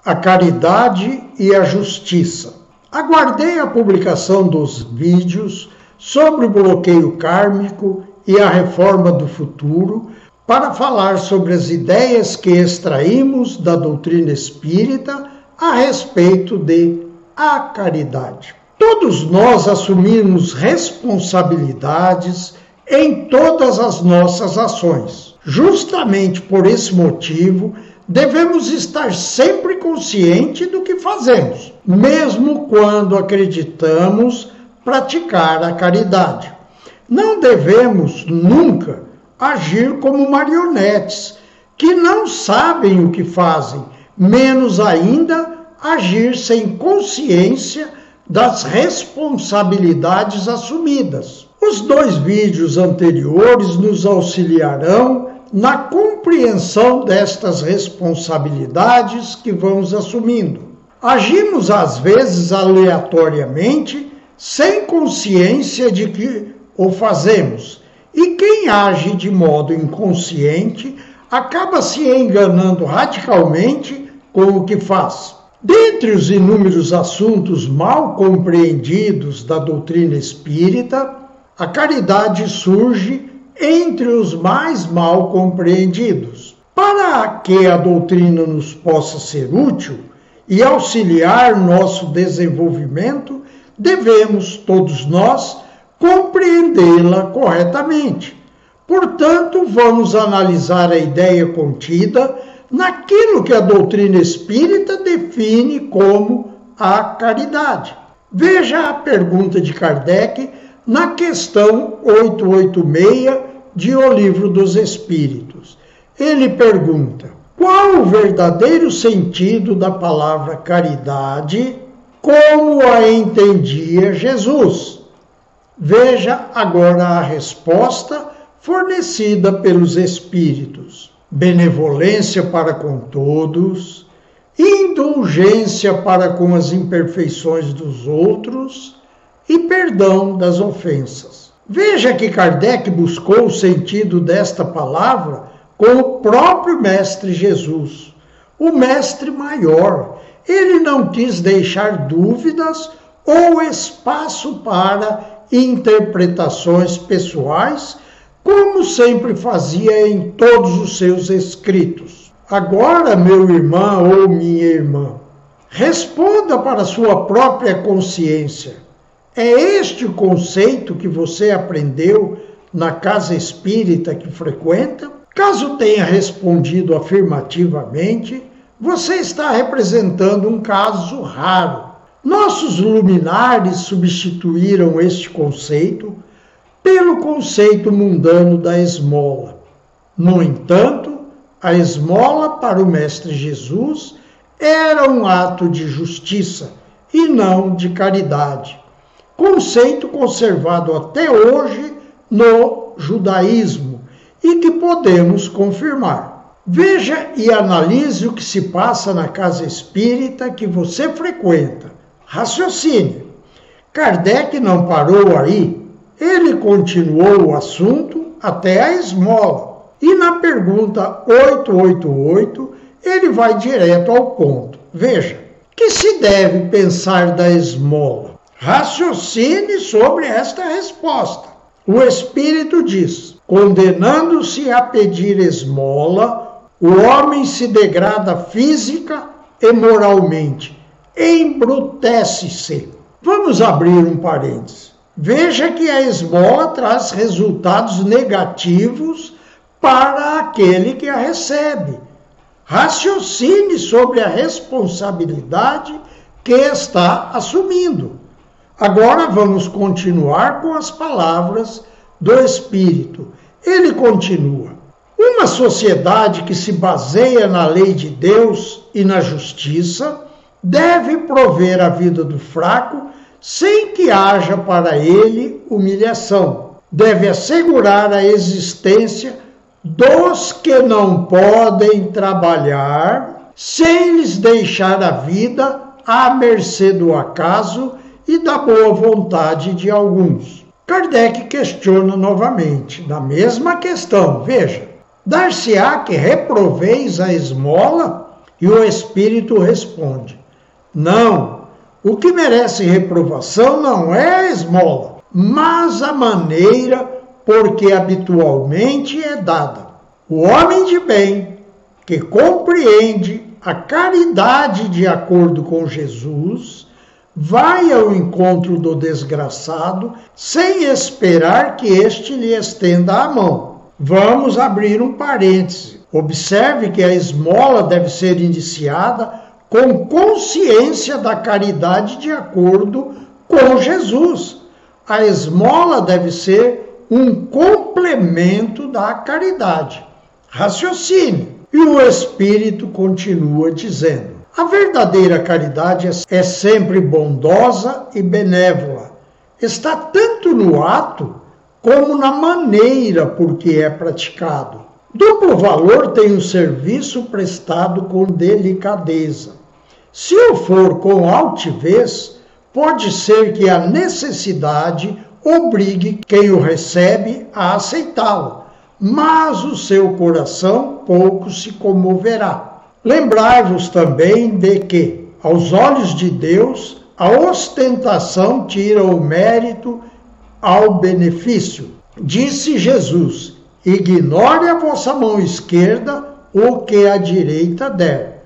a caridade e a justiça. Aguardei a publicação dos vídeos sobre o bloqueio kármico e a reforma do futuro para falar sobre as ideias que extraímos da doutrina espírita a respeito de a caridade. Todos nós assumimos responsabilidades em todas as nossas ações. Justamente por esse motivo, devemos estar sempre conscientes do que fazemos, mesmo quando acreditamos praticar a caridade. Não devemos nunca agir como marionetes, que não sabem o que fazem, menos ainda agir sem consciência das responsabilidades assumidas. Os 2 vídeos anteriores nos auxiliarão na compreensão destas responsabilidades que vamos assumindo. Agimos às vezes aleatoriamente, sem consciência de que o fazemos, e quem age de modo inconsciente acaba se enganando radicalmente com o que faz. Dentre os inúmeros assuntos mal compreendidos da doutrina espírita, a caridade surge entre os mais mal compreendidos. Para que a doutrina nos possa ser útil e auxiliar nosso desenvolvimento, devemos, todos nós, compreendê-la corretamente. Portanto, vamos analisar a ideia contida naquilo que a doutrina espírita define como a caridade. Veja a pergunta de Kardec na questão 886 de O Livro dos Espíritos. Ele pergunta: qual o verdadeiro sentido da palavra caridade, como a entendia Jesus? Veja agora a resposta fornecida pelos Espíritos: benevolência para com todos, indulgência para com as imperfeições dos outros e perdão das ofensas. Veja que Kardec buscou o sentido desta palavra com o próprio Mestre Jesus, o Mestre maior. Ele não quis deixar dúvidas ou espaço para interpretações pessoais, como sempre fazia em todos os seus escritos. Agora, meu irmão ou minha irmã, responda para sua própria consciência. É este o conceito que você aprendeu na casa espírita que frequenta? Caso tenha respondido afirmativamente, você está representando um caso raro. Nossos luminares substituíram este conceito pelo conceito mundano da esmola. No entanto, a esmola para o Mestre Jesus era um ato de justiça e não de caridade, conceito conservado até hoje no judaísmo e que podemos confirmar. Veja e analise o que se passa na casa espírita que você frequenta. Raciocine. Kardec não parou aí. Ele continuou o assunto até a esmola. E na pergunta 888, ele vai direto ao ponto. Veja, que se deve pensar da esmola? Raciocine sobre esta resposta. O Espírito diz: condenando-se a pedir esmola, o homem se degrada física e moralmente, embrutece-se. Vamos abrir um parênteses. Veja que a esmola traz resultados negativos para aquele que a recebe. Raciocine sobre a responsabilidade que está assumindo. Agora vamos continuar com as palavras do Espírito. Ele continua: uma sociedade que se baseia na lei de Deus e na justiça deve prover a vida do fraco sem que haja para ele humilhação. Deve assegurar a existência dos que não podem trabalhar, sem lhes deixar a vida à mercê do acaso e da boa vontade de alguns. Kardec questiona novamente, na mesma questão. Veja, dar-se-á que reproveis a esmola? E o Espírito responde: não, o que merece reprovação não é a esmola, mas a maneira por que habitualmente é dada. O homem de bem, que compreende a caridade de acordo com Jesus, vai ao encontro do desgraçado sem esperar que este lhe estenda a mão. Vamos abrir um parêntese. Observe que a esmola deve ser iniciada com consciência da caridade de acordo com Jesus. A esmola deve ser um complemento da caridade. Raciocine. E o Espírito continua dizendo: a verdadeira caridade é sempre bondosa e benévola. Está tanto no ato como na maneira por que é praticado. Duplo valor tem o serviço prestado com delicadeza. Se o for com altivez, pode ser que a necessidade obrigue quem o recebe a aceitá-lo, mas o seu coração pouco se comoverá. Lembrai-vos também de que, aos olhos de Deus, a ostentação tira o mérito ao benefício. Disse Jesus: ignore a vossa mão esquerda o que a direita der.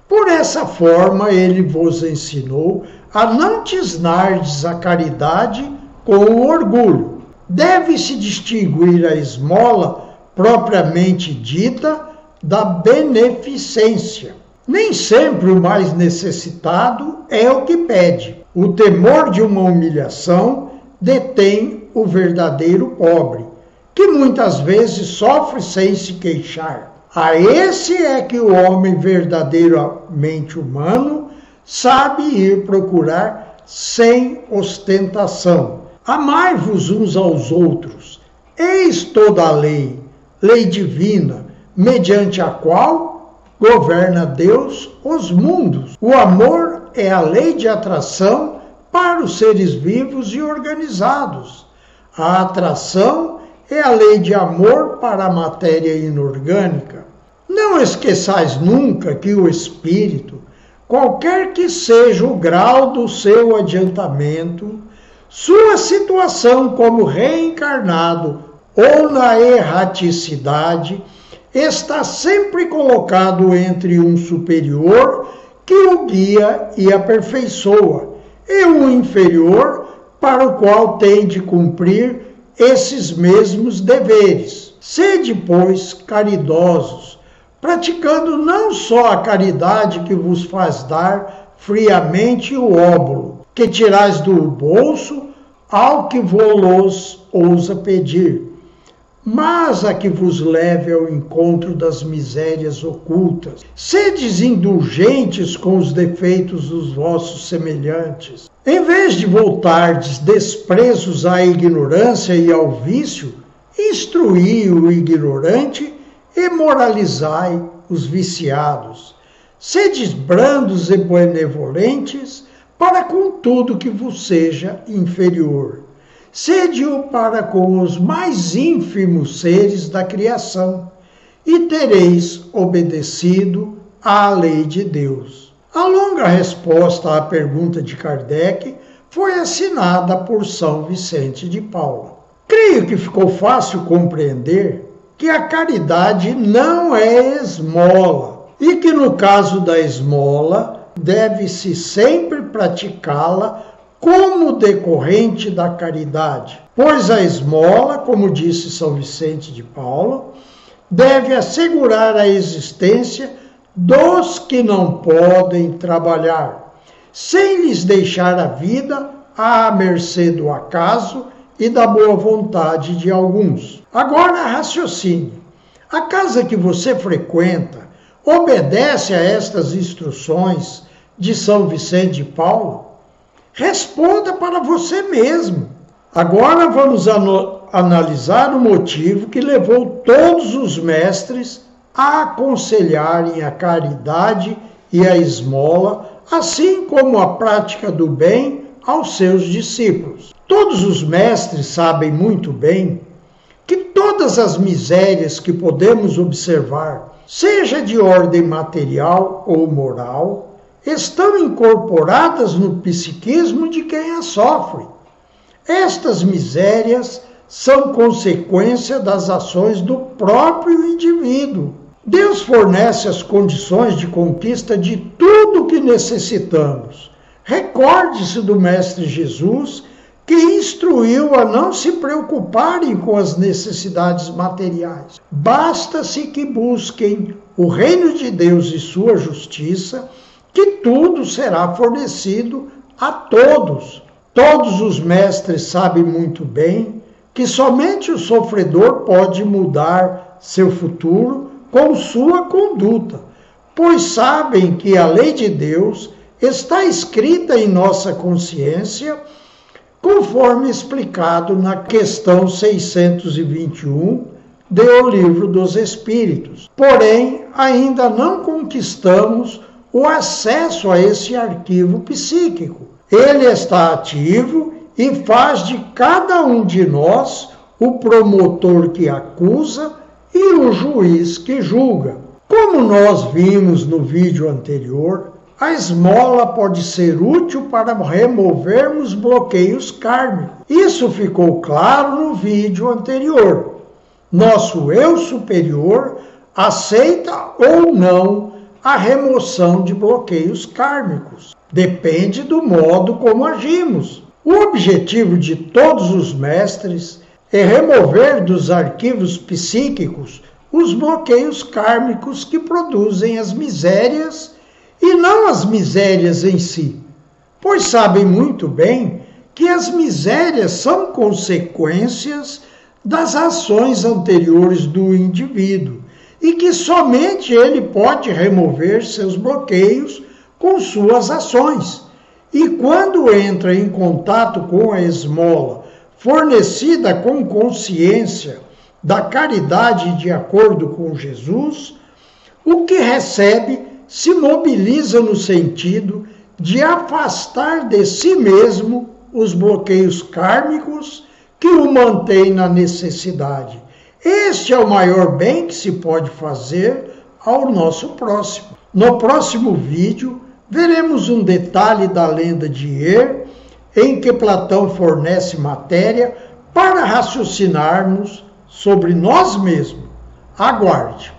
Por essa forma ele vos ensinou a não tisnardes a caridade com o orgulho. Deve-se distinguir a esmola propriamente dita da beneficência. Nem sempre o mais necessitado é o que pede. O temor de uma humilhação detém o verdadeiro pobre, que muitas vezes sofre sem se queixar. A esse é que o homem verdadeiramente humano sabe ir procurar sem ostentação. Amai-vos uns aos outros. Eis toda a lei divina, mediante a qual governa Deus os mundos. O amor é a lei de atração para os seres vivos e organizados. A atração é a lei de amor para a matéria inorgânica. Não esqueçais nunca que o espírito, qualquer que seja o grau do seu adiantamento, sua situação como reencarnado ou na erraticidade, está sempre colocado entre um superior que o guia e aperfeiçoa, e um inferior para o qual tem de cumprir esses mesmos deveres. Sede, pois, caridosos, praticando não só a caridade que vos faz dar friamente o óbolo, que tirais do bolso ao que vos ousa pedir, mas a que vos leve ao encontro das misérias ocultas. Sedes indulgentes com os defeitos dos vossos semelhantes. Em vez de voltardes desprezos à ignorância e ao vício, instruí o ignorante e moralizai os viciados. Sedes brandos e benevolentes para com tudo que vos seja inferior. Sede-o para com os mais ínfimos seres da criação, e tereis obedecido à lei de Deus. A longa resposta à pergunta de Kardec foi assinada por São Vicente de Paula. Creio que ficou fácil compreender que a caridade não é esmola, e que no caso da esmola deve-se sempre praticá-la como decorrente da caridade, pois a esmola, como disse São Vicente de Paula, deve assegurar a existência dos que não podem trabalhar, sem lhes deixar a vida à mercê do acaso e da boa vontade de alguns. Agora raciocine. A casa que você frequenta obedece a estas instruções de São Vicente de Paula? Responda para você mesmo. Agora vamos analisar o motivo que levou todos os mestres a aconselharem a caridade e a esmola, assim como a prática do bem aos seus discípulos. Todos os mestres sabem muito bem que todas as misérias que podemos observar, seja de ordem material ou moral, estão incorporadas no psiquismo de quem as sofre. Estas misérias são consequência das ações do próprio indivíduo. Deus fornece as condições de conquista de tudo o que necessitamos. Recorde-se do Mestre Jesus, que instruiu a não se preocuparem com as necessidades materiais. Basta-se que busquem o reino de Deus e sua justiça, que tudo será fornecido a todos. Todos os mestres sabem muito bem que somente o sofredor pode mudar seu futuro com sua conduta, pois sabem que a lei de Deus está escrita em nossa consciência, conforme explicado na questão 621 do Livro dos Espíritos. Porém, ainda não conquistamos o acesso a esse arquivo psíquico. Ele está ativo e faz de cada um de nós o promotor que acusa e o juiz que julga. Como nós vimos no vídeo anterior, a esmola pode ser útil para removermos bloqueios kármicos. Isso ficou claro no vídeo anterior. Nosso eu superior aceita ou não a remoção de bloqueios kármicos. Depende do modo como agimos. O objetivo de todos os mestres é remover dos arquivos psíquicos os bloqueios kármicos que produzem as misérias e não as misérias em si, pois sabem muito bem que as misérias são consequências das ações anteriores do indivíduo e que somente ele pode remover seus bloqueios com suas ações. E quando entra em contato com a esmola, fornecida com consciência da caridade de acordo com Jesus, o que recebe se mobiliza no sentido de afastar de si mesmo os bloqueios kármicos que o mantêm na necessidade. Este é o maior bem que se pode fazer ao nosso próximo. No próximo vídeo, veremos um detalhe da lenda de Er, em que Platão fornece matéria para raciocinarmos sobre nós mesmos. Aguarde!